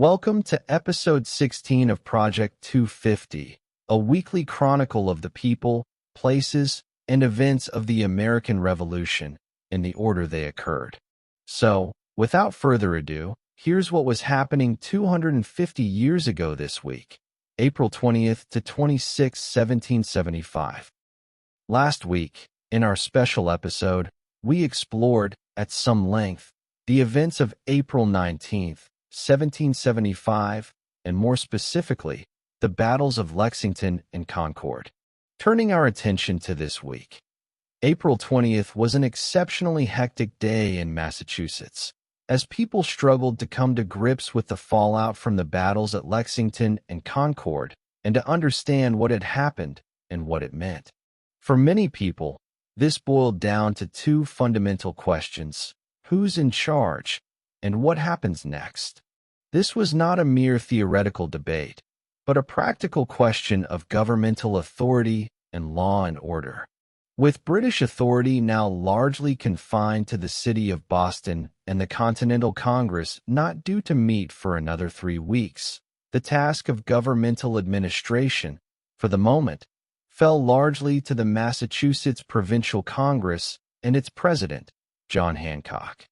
Welcome to episode 16 of Project 250, a weekly chronicle of the people, places, and events of the American Revolution in the order they occurred. So, without further ado, here's what was happening 250 years ago this week, April 20th to 26, 1775. Last week, in our special episode, we explored, at some length, the events of April 19th, 1775, and more specifically, the battles of Lexington and Concord. Turning our attention to this week, April 20th was an exceptionally hectic day in Massachusetts, as people struggled to come to grips with the fallout from the battles at Lexington and Concord and to understand what had happened and what it meant. For many people, this boiled down to two fundamental questions: who's in charge, and what happens next? This was not a mere theoretical debate, but a practical question of governmental authority and law and order. With British authority now largely confined to the city of Boston and the Continental Congress not due to meet for another 3 weeks, the task of governmental administration, for the moment, fell largely to the Massachusetts Provincial Congress and its president, John Hancock.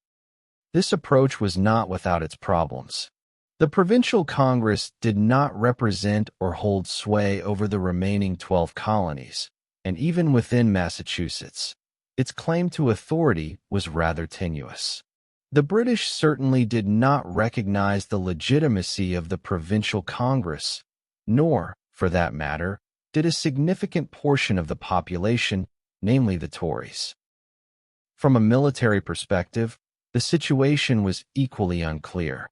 This approach was not without its problems. The Provincial Congress did not represent or hold sway over the remaining 12 colonies, and even within Massachusetts, its claim to authority was rather tenuous. The British certainly did not recognize the legitimacy of the Provincial Congress, nor, for that matter, did a significant portion of the population, namely the Tories. From a military perspective, the situation was equally unclear.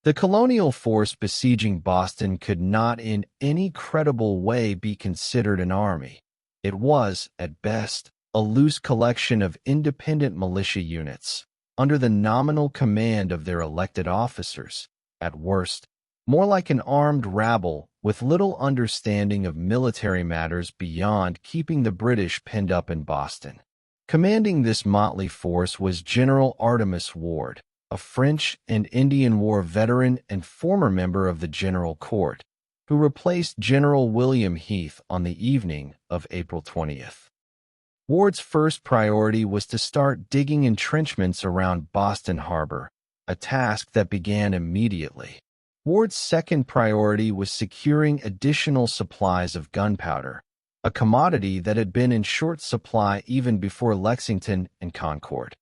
The colonial force besieging Boston could not in any credible way be considered an army. It was, at best, a loose collection of independent militia units, under the nominal command of their elected officers, at worst, more like an armed rabble with little understanding of military matters beyond keeping the British penned up in Boston. Commanding this motley force was General Artemus Ward, a French and Indian War veteran and former member of the General Court, who replaced General William Heath on the evening of April 20th. Ward's first priority was to start digging entrenchments around Boston Harbor, a task that began immediately. Ward's second priority was securing additional supplies of gunpowder, a commodity that had been in short supply even before Lexington and Concord.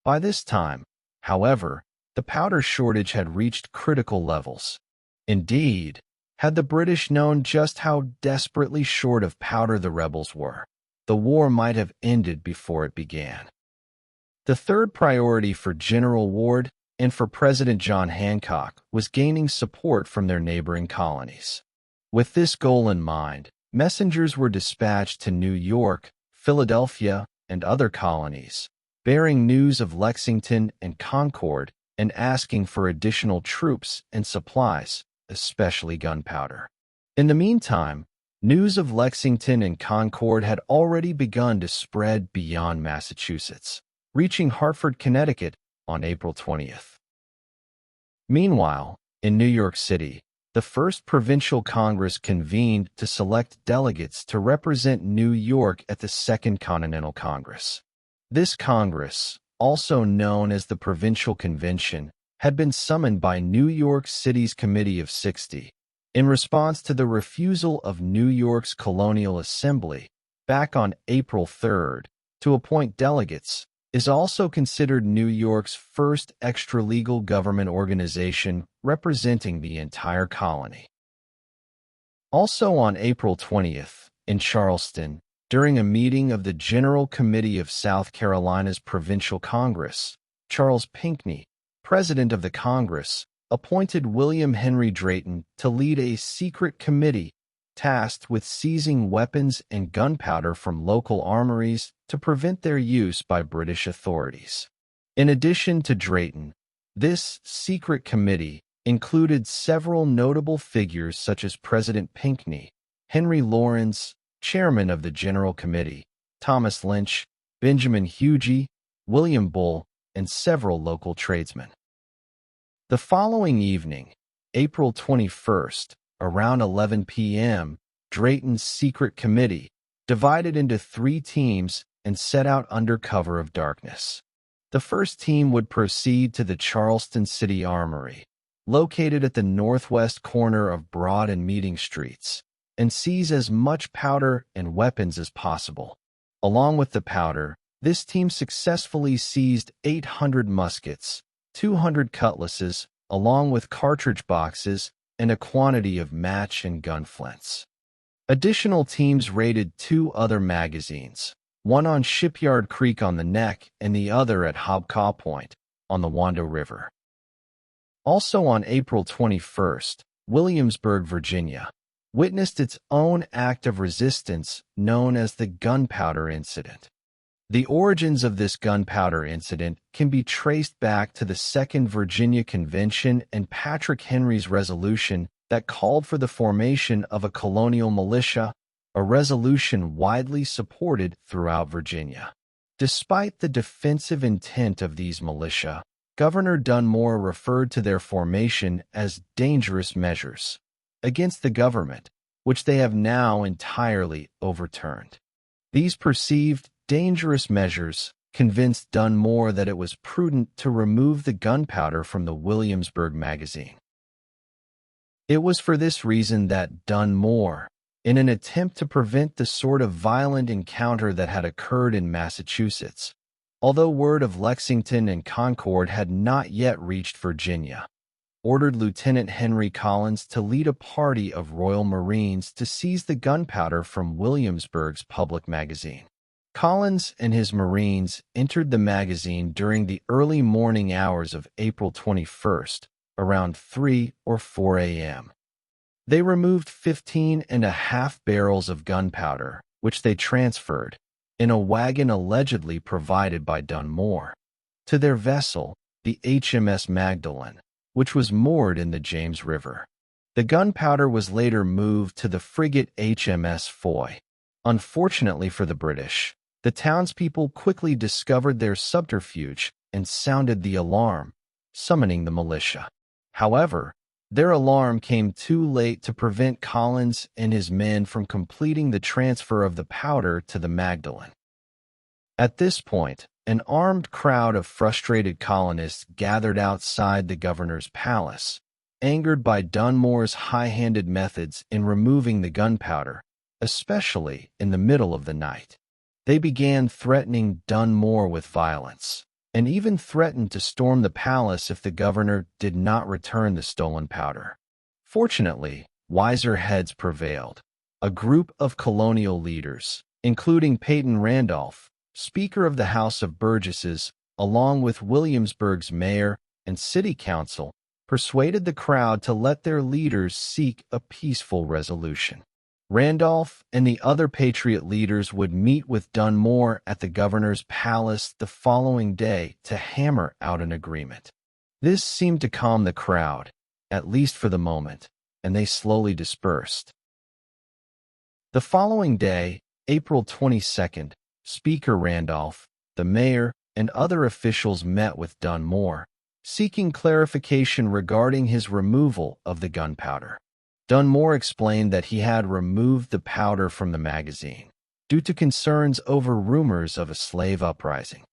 By this time, however, the powder shortage had reached critical levels. Indeed, had the British known just how desperately short of powder the rebels were, the war might have ended before it began. The third priority for General Ward and for President John Hancock was gaining support from their neighboring colonies. With this goal in mind, messengers were dispatched to New York, Philadelphia, and other colonies, bearing news of Lexington and Concord and asking for additional troops and supplies, especially gunpowder. In the meantime, news of Lexington and Concord had already begun to spread beyond Massachusetts, reaching Hartford, Connecticut on April 20th. Meanwhile, in New York City, the First Provincial Congress convened to select delegates to represent New York at the Second Continental Congress. This Congress, also known as the Provincial Convention, had been summoned by New York City's Committee of 60 in response to the refusal of New York's Colonial Assembly, back on April 3rd, to appoint delegates, is also considered New York's first extra-legal government organization representing the entire colony. Also on April 20th, in Charleston, during a meeting of the General Committee of South Carolina's Provincial Congress, Charles Pinckney, president of the Congress, appointed William Henry Drayton to lead a secret committee tasked with seizing weapons and gunpowder from local armories to prevent their use by British authorities. In addition to Drayton, this secret committee included several notable figures such as President Pinckney, Henry Laurens, chairman of the General Committee, Thomas Lynch, Benjamin Huger, William Bull, and several local tradesmen. The following evening, April 21st, around 11 p.m., Drayton's secret committee divided into 3 teams and set out under cover of darkness. The first team would proceed to the Charleston City Armory, located at the northwest corner of Broad and Meeting Streets, and seize as much powder and weapons as possible. Along with the powder, this team successfully seized 800 muskets, 200 cutlasses, along with cartridge boxes and a quantity of match and gun flints. Additional teams raided 2 other magazines, one on Shipyard Creek on the Neck and the other at Hobcaw Point on the Wando River. Also on April 21st, Williamsburg, Virginia, witnessed its own act of resistance known as the Gunpowder Incident. The origins of this gunpowder incident can be traced back to the Second Virginia Convention and Patrick Henry's resolution that called for the formation of a colonial militia, a resolution widely supported throughout Virginia. Despite the defensive intent of these militia, Governor Dunmore referred to their formation as dangerous measures against the government, which they have now entirely overturned. These perceived dangerous measures convinced Dunmore that it was prudent to remove the gunpowder from the Williamsburg magazine. It was for this reason that Dunmore, in an attempt to prevent the sort of violent encounter that had occurred in Massachusetts, although word of Lexington and Concord had not yet reached Virginia, ordered Lieutenant Henry Collins to lead a party of Royal Marines to seize the gunpowder from Williamsburg's public magazine. Collins and his Marines entered the magazine during the early morning hours of April 21st, around 3 or 4 a.m. They removed 15.5 barrels of gunpowder, which they transferred, in a wagon allegedly provided by Dunmore, to their vessel, the HMS Magdalen, which was moored in the James River. The gunpowder was later moved to the frigate HMS Foy. Unfortunately for the British, the townspeople quickly discovered their subterfuge and sounded the alarm, summoning the militia. However, their alarm came too late to prevent Collins and his men from completing the transfer of the powder to the Magdalen. At this point, an armed crowd of frustrated colonists gathered outside the governor's palace, angered by Dunmore's high-handed methods in removing the gunpowder, especially in the middle of the night. They began threatening Dunmore with violence, and even threatened to storm the palace if the governor did not return the stolen powder. Fortunately, wiser heads prevailed. A group of colonial leaders, including Peyton Randolph, Speaker of the House of Burgesses, along with Williamsburg's mayor and city council, persuaded the crowd to let their leaders seek a peaceful resolution. Randolph and the other Patriot leaders would meet with Dunmore at the governor's palace the following day to hammer out an agreement. This seemed to calm the crowd, at least for the moment, and they slowly dispersed. The following day, April 22nd, Speaker Randolph, the mayor, and other officials met with Dunmore, seeking clarification regarding his removal of the gunpowder. Dunmore explained that he had removed the powder from the magazine due to concerns over rumors of a slave uprising.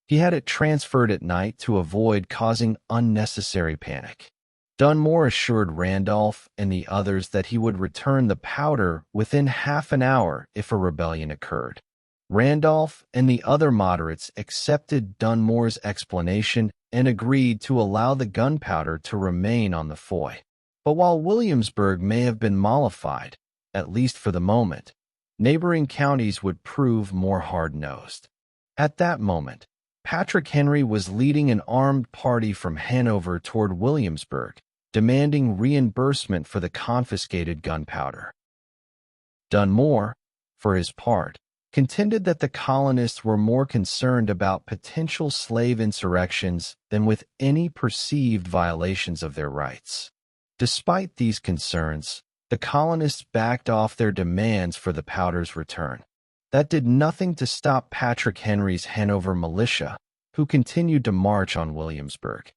He had it transferred at night to avoid causing unnecessary panic. Dunmore assured Randolph and the others that he would return the powder within half an hour if a rebellion occurred. Randolph and the other moderates accepted Dunmore's explanation and agreed to allow the gunpowder to remain on the Foy. But while Williamsburg may have been mollified, at least for the moment, neighboring counties would prove more hard-nosed. At that moment, Patrick Henry was leading an armed party from Hanover toward Williamsburg, demanding reimbursement for the confiscated gunpowder. Dunmore, for his part, contended that the colonists were more concerned about potential slave insurrections than with any perceived violations of their rights. Despite these concerns, the colonists backed off their demands for the powder's return. That did nothing to stop Patrick Henry's Hanover militia, who continued to march on Williamsburg.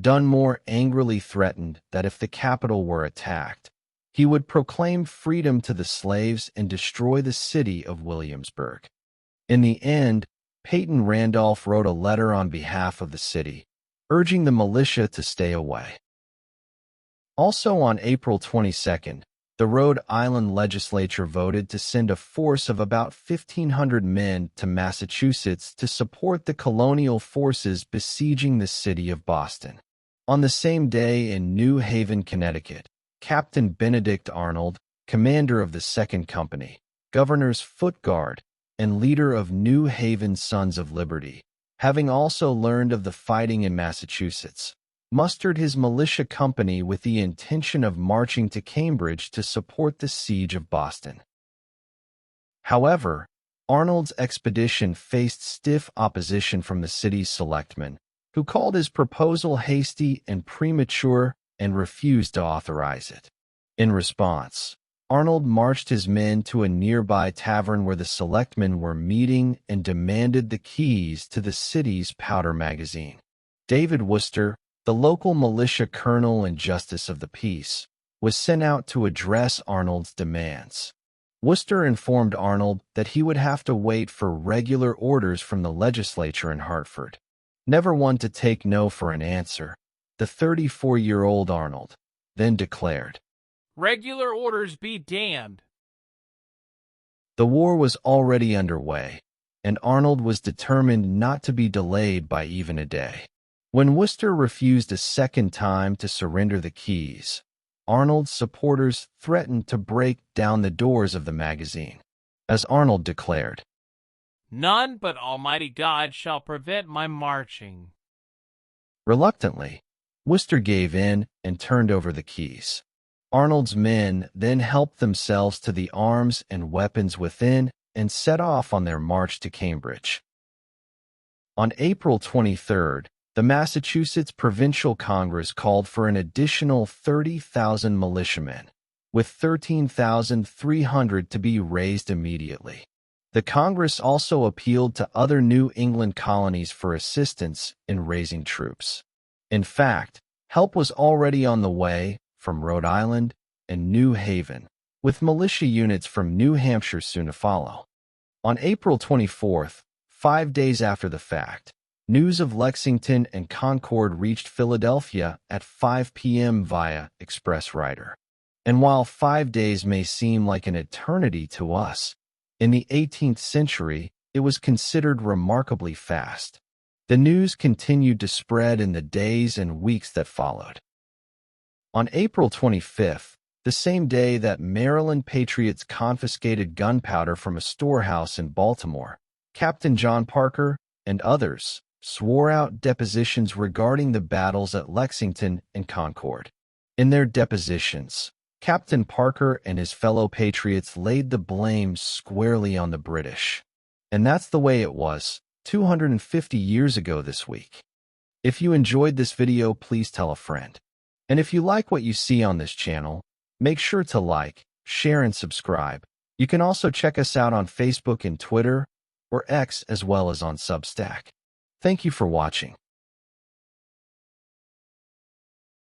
Dunmore angrily threatened that if the capital were attacked, he would proclaim freedom to the slaves and destroy the city of Williamsburg. In the end, Peyton Randolph wrote a letter on behalf of the city, urging the militia to stay away. Also on April 22nd, the Rhode Island legislature voted to send a force of about 1,500 men to Massachusetts to support the colonial forces besieging the city of Boston. On the same day in New Haven, Connecticut, Captain Benedict Arnold, commander of the Second Company, Governor's Foot Guard, and leader of New Haven's Sons of Liberty, having also learned of the fighting in Massachusetts, mustered his militia company with the intention of marching to Cambridge to support the siege of Boston. However, Arnold's expedition faced stiff opposition from the city's selectmen, who called his proposal hasty and premature and refused to authorize it. In response, Arnold marched his men to a nearby tavern where the selectmen were meeting and demanded the keys to the city's powder magazine. David Wooster, the local militia colonel and justice of the peace, was sent out to address Arnold's demands. Wooster informed Arnold that he would have to wait for regular orders from the legislature in Hartford. Never one to take no for an answer, the 34-year-old Arnold then declared, "Regular orders be damned." The war was already underway, and Arnold was determined not to be delayed by even a day. When Wooster refused a second time to surrender the keys, Arnold's supporters threatened to break down the doors of the magazine. As Arnold declared, "None but Almighty God shall prevent my marching." Reluctantly, Wooster gave in and turned over the keys. Arnold's men then helped themselves to the arms and weapons within and set off on their march to Cambridge. On April 23rd, the Massachusetts Provincial Congress called for an additional 30,000 militiamen, with 13,300 to be raised immediately. The Congress also appealed to other New England colonies for assistance in raising troops. In fact, help was already on the way from Rhode Island and New Haven, with militia units from New Hampshire soon to follow. On April 24th, 5 days after the fact, news of Lexington and Concord reached Philadelphia at 5 p.m. via express rider. And while 5 days may seem like an eternity to us, in the 18th century, it was considered remarkably fast. The news continued to spread in the days and weeks that followed. On April 25th, the same day that Maryland patriots confiscated gunpowder from a storehouse in Baltimore, Captain John Parker and others swore out depositions regarding the battles at Lexington and Concord. In their depositions, Captain Parker and his fellow patriots laid the blame squarely on the British. And that's the way it was 250 years ago this week. If you enjoyed this video, please tell a friend. And if you like what you see on this channel, make sure to like, share, and subscribe. You can also check us out on Facebook and Twitter, or X, as well as on Substack. Thank you for watching.